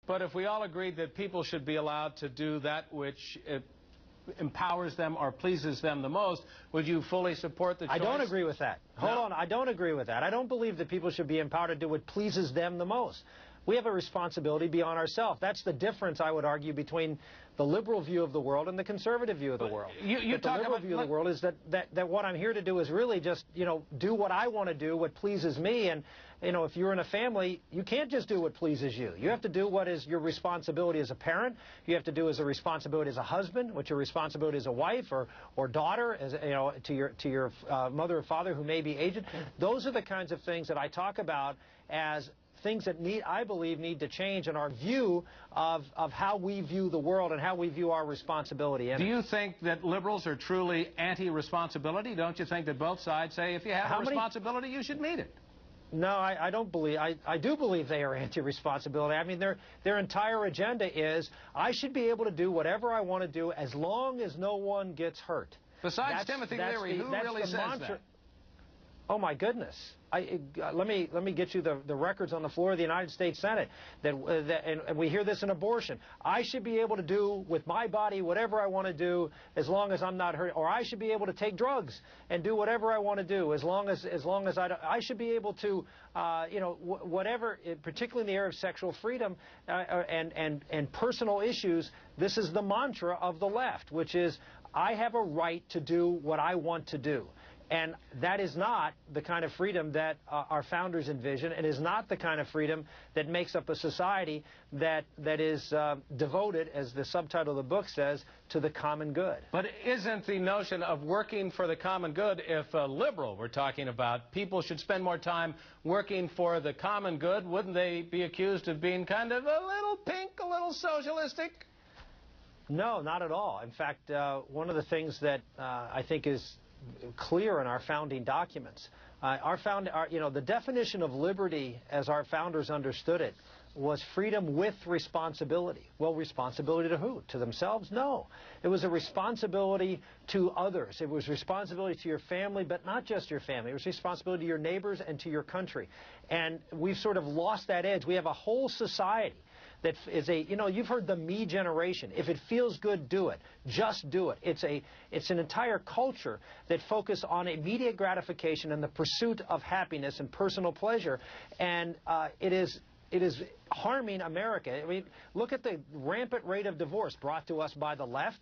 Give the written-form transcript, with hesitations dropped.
But if we all agreed that people should be allowed to do that which empowers them or pleases them the most, would you fully support the choice? I don't agree with that. Hold on, I don't agree with that. I don't believe that people should be empowered to do what pleases them the most. We have a responsibility beyond ourselves. That's the difference, I would argue, between the liberal view of the world and the conservative view of the world. The liberal view of the world is that what I'm here to do is really just, do what I want to do, what pleases me. And, if you're in a family, you can't just do what pleases you. You have to do what is your responsibility as a parent. You have to do as a responsibility as a husband, what's your responsibility as a wife or daughter, as to your mother or father who may be aged. Those are the kinds of things that I talk about as things that I believe need to change in our view of how we view the world and how we view our responsibility. Do you think that liberals are truly anti-responsibility? Don't you think that both sides say if you have a responsibility, you should meet it? No, I don't believe. I do believe they are anti-responsibility. I mean, their entire agenda is I should be able to do whatever I want to do as long as no one gets hurt. Besides Timothy Leary, who really says that? Oh my goodness! Let me get you the records on the floor of the United States Senate. And we hear this in abortion. I should be able to do with my body whatever I want to do as long as I'm not hurt. Or I should be able to take drugs and do whatever I want to do as long as I should be able to whatever, particularly in the area of sexual freedom and personal issues. This is the mantra of the left, which is I have a right to do what I want to do. And that is not the kind of freedom that our founders envisioned. It is not the kind of freedom that makes up a society that is devoted, as the subtitle of the book says, to the common good. But isn't the notion of working for the common good, if a liberal we're talking about, people should spend more time working for the common good, wouldn't they be accused of being kind of a little pink, a little socialistic? No, not at all. In fact, one of the things that I think is clear in our founding documents. The definition of liberty, as our founders understood it, was freedom with responsibility. Well, responsibility to who? To themselves? No. It was a responsibility to others. It was responsibility to your family, but not just your family. It was responsibility to your neighbors and to your country. And we've sort of lost that edge. We have a whole society that is you've heard the me generation. If it feels good, do it. Just do it. It's an entire culture that focuses on immediate gratification and the pursuit of happiness and personal pleasure. And it is harming America. I mean, look at the rampant rate of divorce brought to us by the left.